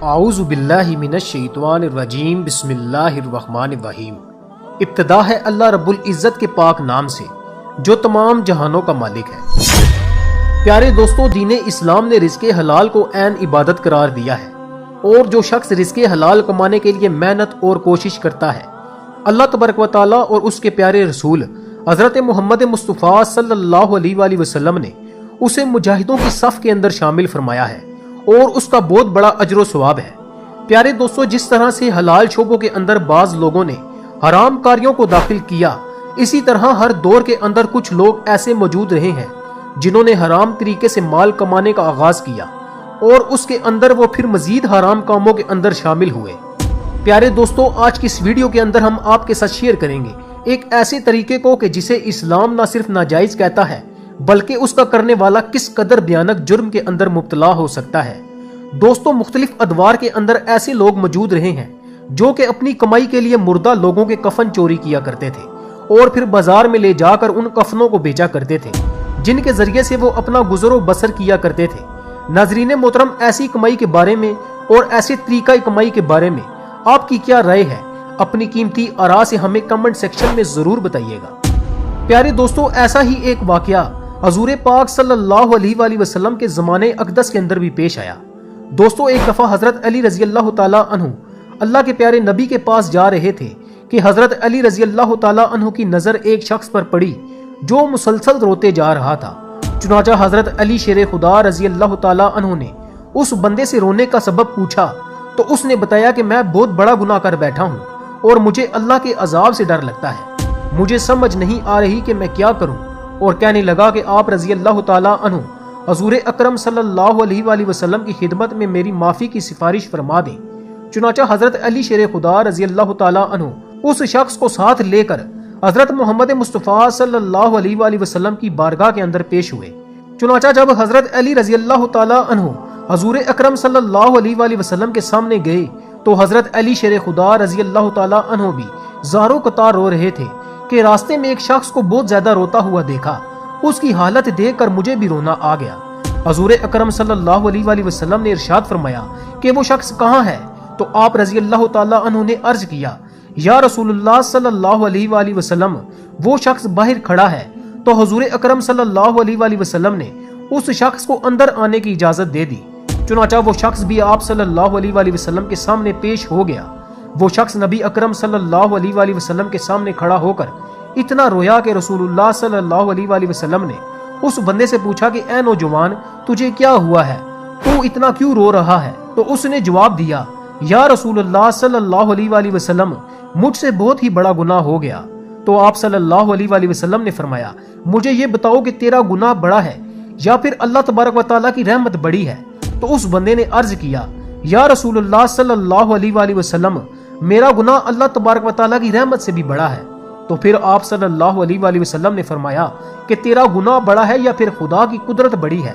اعوذ باللہ من الشیطان الرجیم بسم اللہ الرحمن الرحیم۔ ابتدا ہے اللہ رب العزت کے پاک نام سے جو تمام جہانوں کا مالک ہے۔ پیارے دوستو، دین اسلام نے رزق حلال کو عین عبادت قرار دیا ہے، اور جو شخص رزق حلال کمانے کے لیے محنت اور کوشش کرتا ہے، اللہ تبارک و تعالیٰ اور اس کے پیارے رسول حضرت محمد مصطفیٰ صلی اللہ علیہ وآلہ وسلم نے اسے مجاہدوں کی صف کے اندر شامل فرمایا ہے، اور اس کا بہت بڑا اجر و ثواب ہے۔ پیارے دوستو، جس طرح سے حلال شعبوں کے اندر بعض لوگوں نے حرام کاریوں کو داخل کیا، اسی طرح ہر دور کے اندر کچھ لوگ ایسے موجود رہے ہیں جنہوں نے حرام طریقے سے مال کمانے کا آغاز کیا، اور اس کے اندر وہ پھر مزید حرام کاموں کے اندر شامل ہوئے۔ پیارے دوستو، آج کی اس ویڈیو کے اندر ہم آپ کے ساتھ شیئر کریں گے ایک ایسے طریقے کو کہ جسے اسلام نہ صرف ناجائز کہتا ہے بلکہ اس کا کرنے والا کس قدر بھیانک جرم کے اندر مبتلا ہو سکتا ہے۔ دوستو، مختلف ادوار کے اندر ایسے لوگ موجود رہے ہیں جو کہ اپنی کمائی کے لیے مردہ لوگوں کے کفن چوری کیا کرتے تھے اور پھر بازار میں لے جا کر ان کفنوں کو بیچا کرتے تھے، جن کے ذریعے سے وہ اپنا گزر و بسر کیا کرتے تھے۔ ناظرین محترم، ایسی کمائی کے بارے میں اور ایسے طریقہ کمائی کے بارے میں آپ کی کیا رائے ہے؟ اپنی قیمتی آراء سے ہمیں کمنٹ سیکشن میں ضرور بتائیے گا۔ پیارے دوستو، ایسا ہی ایک واقعہ حضور پاک صلی اللہ علیہ وآلہ وسلم کے زمانے اقدس کے اندر بھی پیش آیا۔ دوستو، ایک دفعہ حضرت علی رضی اللہ تعالیٰ عنہ اللہ کے پیارے نبی کے پاس جا رہے تھے کہ حضرت علی رضی اللہ تعالیٰ عنہ کی نظر ایک شخص پر پڑی جو مسلسل روتے جا رہا تھا۔ چنانچہ حضرت علی شیر خدا رضی اللہ تعالیٰ عنہ نے اس بندے سے رونے کا سبب پوچھا تو اس نے بتایا کہ میں بہت بڑا گناہ کر بیٹھا ہوں اور مجھے اللہ کے عذاب سے ڈر لگتا ہے، مجھے سمجھ نہیں آ رہی کہ میں کیا کروں۔ اور کہنے لگا کہ آپ رضی اللہ تعالیٰ عنہ حضور اکرم صلی اللہ علیہ وآلہ وسلم کی خدمت میں میری معافی کی سفارش فرما دیں۔ چنانچہ حضرت علی شیر خدا رضی اللہ تعالیٰ عنہ اس شخص کو ساتھ لے کر حضرت محمد مصطفیٰ صلی اللہ علیہ وآلہ وسلم کی بارگاہ کے اندر پیش ہوئے۔ چنانچہ جب حضرت علی رضی اللہ تعالیٰ عنہ حضور اکرم صلی اللہ علیہ وآلہ وسلم کے سامنے گئے تو حضرت علی شیر خدا رضی اللہ تعالیٰ عنہ بھی زاروں قطار رو رہے تھے کہ راستے میں ایک شخص کو بہت زیادہ روتا ہوا دیکھا، اس کی حالت دیکھ کر مجھے بھی رونا آ گیا۔ حضور اکرم صلی اللہ علیہ وآلہ وسلم نے ارشاد فرمایا کہ وہ شخص کہاں ہے؟ تو آپ رضی اللہ تعالیٰ عنہ نے عرض کیا، یا رسول اللہ صلی اللہ علیہ وآلہ وسلم، وہ شخص باہر کھڑا ہے۔ تو حضور اکرم صلی اللہ علیہ وآلہ وسلم نے اس شخص کو اندر آنے کی اجازت دے دی۔ چنانچہ وہ شخص بھی آپ صلی اللہ علیہ وآلہ وسلم کے سامنے پیش ہو گیا۔ وہ شخص نبی اکرم صلی اللہ علیہ وآلہ وسلم کے سامنے کھڑا ہو کر اتنا رویا کہ رسول اللہ صلی اللہ علیہ وآلہ وسلم نے اس بندے سے پوچھا کہ اے نوجوان، تجھے کیا ہوا ہے؟ تو اتنا کیوں رو رہا ہے؟ تو اس نے جواب دیا، یا رسول اللہ صلی اللہ علیہ وآلہ وسلم، مجھ سے بہت ہی بڑا گناہ ہو گیا۔ تو آپ صلی اللہ علیہ وآلہ وسلم نے فرمایا، مجھے یہ بتاؤ کہ تیرا گناہ بڑا ہے یا پھر اللہ تبارک و تعالیٰ کی رحمت بڑی ہے؟ تو اس بندے نے عرض کیا، یا رسول اللہ صلی اللہ علیہ وآلہ وسلم، میرا گناہ اللہ تبارک و تعالیٰ کی رحمت سے بھی بڑا ہے۔ تو پھر آپ صلی اللہ علیہ وآلہ وسلم نے فرمایا کہ تیرا گناہ بڑا ہے یا پھر خدا کی قدرت بڑی ہے؟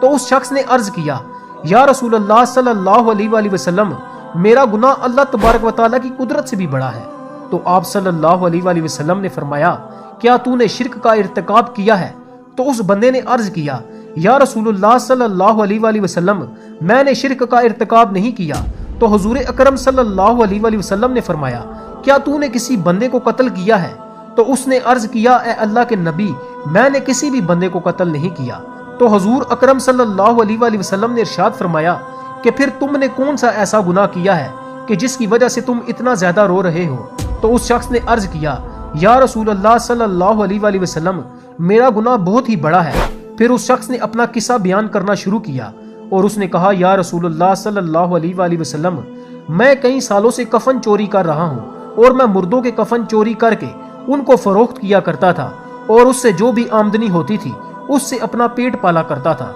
تو اس شخص نے عرض کیا، یا رسول اللہ صلی اللہ علیہ وآلہ وسلم، میرا گناہ اللہ تبارک و تعالیٰ کی قدرت سے بھی بڑا ہے۔ تو آپ صلی اللہ علیہ وآلہ وسلم نے فرمایا، کیا تو نے شرک کا ارتکاب کیا ہے؟ تو اس بندے نے عرض کیا، یا رسول اللہ صلی اللہ علیہ وآلہ وسلم، میں نے شرک کا ارتکاب نہیں کیا۔ تو حضور اکرم صلی اللہ علیہ وآلہ وسلم نے فرمایا، کیا تو نے کسی بندے کو قتل کیا ہے؟ تو اس نے عرض کیا، اے اللہ کے نبی، میں نے کسی بھی بندے کو قتل نہیں کیا۔ تو حضور اکرم صلی اللہ علیہ وآلہ وسلم نے ارشاد فرمایا کہ پھر تم نے کون سا ایسا گناہ کیا ہے کہ جس کی وجہ سے تم اتنا زیادہ رو رہے ہو؟ تو اس شخص نے عرض کیا، یا رسول اللہ صلی اللہ علیہ وآلہ وسلم، میرا گناہ بہت ہی بڑا ہے۔ پھر اس شخص نے اپنا قصہ بیان کرنا شروع کیا اور اس نے کہا، یا رسول اللہ صلی اللہ علیہ وآلہ وسلم، میں کئی سالوں سے کفن چوری کر رہا ہوں اور میں مردوں کے کفن چوری کر کے ان کو فروخت کیا کرتا تھا اور اس سے جو بھی آمدنی ہوتی تھی اس سے اپنا پیٹ پالا کرتا تھا۔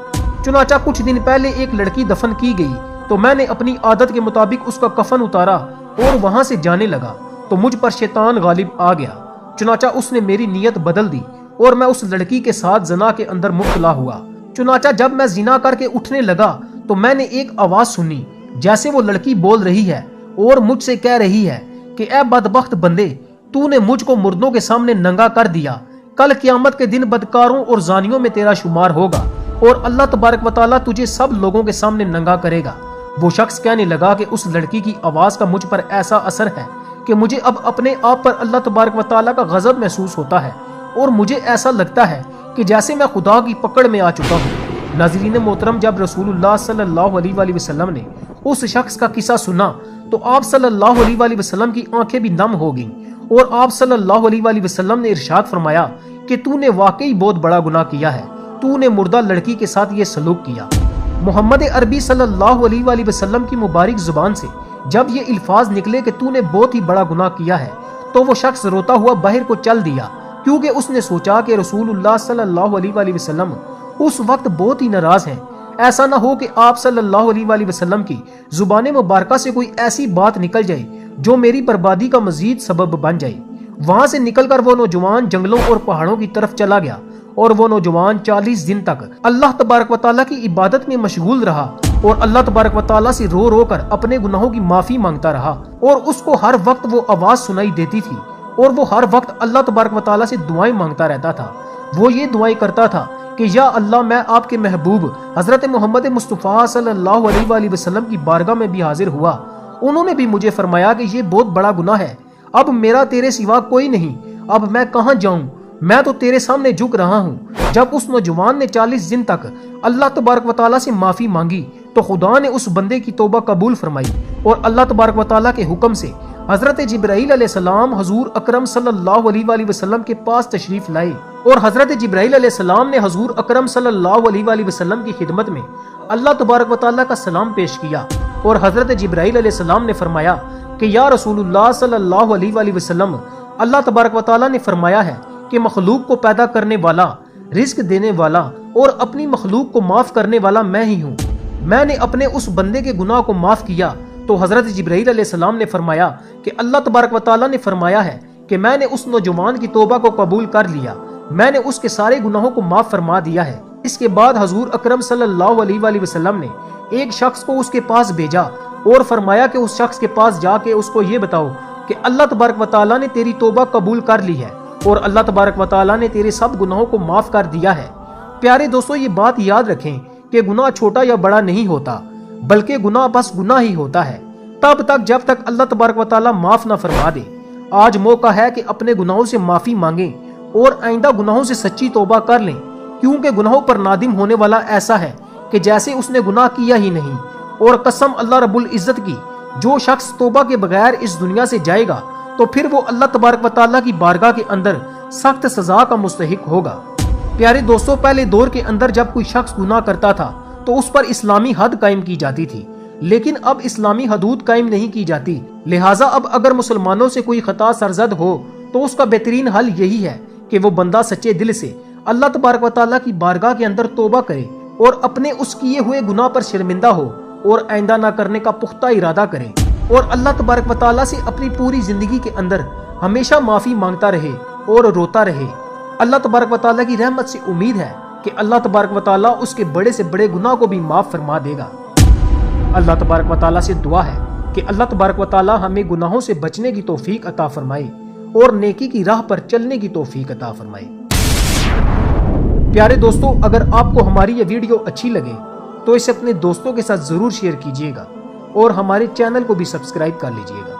چنانچہ کچھ دن پہلے ایک لڑکی دفن کی گئی تو میں نے اپنی عادت کے مطابق اس کا کفن اتارا اور وہاں سے جانے لگا تو مجھ پر شیطان غالب آ گیا۔ چنانچہ اس نے میری نیت بدل دی اور میں اس لڑکی کے ساتھ زنا کے اندر مبتلا ہوا۔ چنانچہ جب میں زنا کر کے اٹھنے لگا تو میں نے ایک آواز سنی جیسے وہ لڑکی بول رہی ہے اور مجھ سے کہہ رہی ہے کہ اے بدبخت بندے، تو نے مجھ کو مردوں کے سامنے ننگا کر دیا، کل قیامت کے دن بدکاروں اور زانیوں میں تیرا شمار ہوگا اور اللہ تبارک و تعالیٰ تجھے سب لوگوں کے سامنے ننگا کرے گا۔ وہ شخص کہنے لگا کہ اس لڑکی کی آواز کا مجھ پر ایسا اثر ہے کہ مجھے اب اپنے آپ پر اللہ تبارک و تعالیٰ کا غضب محسوس ہوتا ہے اور مجھے ایسا لگتا ہے کہ جیسے میں خدا کی پکڑ میں آ چکا ہوں۔ ناظرین محترم، جب رسول اللہ صلی اللہ علیہ وآلہ وسلم نے اس شخص کا قصہ سنا تو آپ صلی اللہ علیہ وآلہ وسلم کی آنکھیں بھی نم ہو گئیں اور آپ صلی اللہ علیہ وآلہ وسلم نے ارشاد فرمایا کہ تو نے واقعی بہت بڑا گناہ کیا ہے، تو نے مردہ لڑکی کے ساتھ یہ سلوک کیا۔ محمد عربی صلی اللہ علیہ وآلہ وسلم کی مبارک زبان سے جب یہ الفاظ نکلے کہ تو نے بہت ہی بڑا گناہ کیا ہے تو وہ شخص روتا ہوا باہر کو چل دیا، کیونکہ اس نے سوچا کہ رسول اللہ صلی اللہ علیہ وآلہ وسلم اس وقت بہت ہی ناراض ہیں، ایسا نہ ہو کہ آپ صلی اللہ علیہ وآلہ وسلم کی زبان مبارکہ سے کوئی ایسی بات نکل جائے جو میری بربادی کا مزید سبب بن جائے۔ وہاں سے نکل کر وہ نوجوان جنگلوں اور پہاڑوں کی طرف چلا گیا اور وہ نوجوان 40 دن تک اللہ تبارک و تعالیٰ کی عبادت میں مشغول رہا اور اللہ تبارک و تعالیٰ سے رو رو کر اپنے گناہوں کی معافی مانگتا رہا، اور اس کو ہر وقت وہ آواز سنائی دیتی تھی اور وہ ہر وقت اللہ تبارک و تعالیٰ سے دعائیں مانگتا رہتا تھا۔ وہ یہ دعائیں کرتا تھا کہ یا اللہ، میں آپ کے محبوب حضرت محمد مصطفیٰ صلی اللہ علیہ وآلہ وسلم کی بارگاہ میں بھی حاضر ہوا، انہوں نے بھی مجھے فرمایا کہ یہ بہت بڑا گناہ ہے، اب میرا تیرے سوا کوئی نہیں، اب میں کہاں جاؤں، میں تو تیرے سامنے جھک رہا ہوں۔ جب اس نوجوان نے 40 دن تک اللہ تبارک و تعالیٰ سے معافی مانگی تو خدا نے اس بندے کی توبہ قبول فرمائی اور اللہ تبارک و تعالیٰ کے حکم سے حضرت جبرائیل علیہ السلام حضور اکرم صلی اللہ علیہ وآلہ وسلم کے پاس تشریف لائے، اور حضرت جبرائیل علیہ السلام نے حضور اکرم صلی اللہ علیہ وآلہ وسلم کی خدمت میں اللہ تبارک و تعالیٰ کا سلام پیش کیا، اور حضرت جبرائیل علیہ السلام نے فرمایا کہ یا رسول اللہ صلی اللہ علیہ وآلہ وسلم، اللہ تبارک و تعالیٰ نے فرمایا ہے کہ مخلوق کو پیدا کرنے والا، رزق دینے والا اور اپنی مخلوق کو معاف کرنے والا میں ہی ہوں۔ میں نے اپنے اس بندے کے گناہ کو معاف کیا تو حضرت جبرائیل علیہ السلام نے فرمایا کہ اللہ تبارک و تعالیٰ نے فرمایا ہے کہ میں نے اس نوجوان کی توبہ کو قبول کر لیا، میں نے اس کے سارے گناہوں کو معاف فرما دیا ہے۔ اس کے بعد حضور اکرم صلی اللہ علیہ وآلہ وسلم نے ایک شخص کو اس کے پاس بھیجا اور فرمایا کہ اس شخص کے پاس جا کے اس کو یہ بتاؤ کہ اللہ تبارک و تعالیٰ نے تیری توبہ قبول کر لی ہے اور اللہ تبارک و تعالیٰ نے تیرے سب گناہوں کو معاف کر دیا ہے۔ پیارے دوستو، یہ بات یاد رکھیں کہ گناہ چھوٹا یا بڑا نہیں ہوتا، بلکہ گناہ بس گناہ ہی ہوتا ہے تب تک جب تک اللہ تبارک و تعالیٰ معاف نہ فرما دے۔ آج موقع ہے کہ اپنے گناہوں سے معافی مانگیں اور آئندہ گناہوں سے سچی توبہ کر لیں، کیونکہ گناہوں پر نادم ہونے والا ایسا ہے کہ جیسے اس نے گناہ کیا ہی نہیں۔ اور قسم اللہ رب العزت کی، جو شخص توبہ کے بغیر اس دنیا سے جائے گا تو پھر وہ اللہ تبارک و تعالیٰ کی بارگاہ کے اندر سخت سزا کا مستحق ہوگا۔ پیارے دوستو، پہلے دور کے اندر جب کوئی شخص گناہ کرتا تھا تو اس پر اسلامی حد قائم کی جاتی تھی، لیکن اب اسلامی حدود قائم نہیں کی جاتی، لہٰذا اب اگر مسلمانوں سے کوئی خطا سرزد ہو تو اس کا بہترین حل یہی ہے کہ وہ بندہ سچے دل سے اللہ تبارک و تعالیٰ کی بارگاہ کے اندر توبہ کرے اور اپنے اس کیے ہوئے گناہ پر شرمندہ ہو اور آئندہ نہ کرنے کا پختہ ارادہ کرے، اور اللہ تبارک و تعالیٰ سے اپنی پوری زندگی کے اندر ہمیشہ معافی مانگتا رہے اور روتا رہے۔ اللہ تبارک و تعالیٰ کی رحمت سے امید ہے کہ اللہ تبارک و تعالیٰ اس کے بڑے سے بڑے گناہ کو بھی معاف فرما دے گا۔ اللہ تبارک و تعالیٰ سے دعا ہے کہ اللہ تبارک و تعالیٰ ہمیں گناہوں سے بچنے کی توفیق عطا فرمائے اور نیکی کی راہ پر چلنے کی توفیق عطا فرمائے۔ پیارے دوستو، اگر آپ کو ہماری یہ ویڈیو اچھی لگے تو اسے اپنے دوستوں کے ساتھ ضرور شیئر کیجیے گا اور ہمارے چینل کو بھی سبسکرائب کر لیجیے گا۔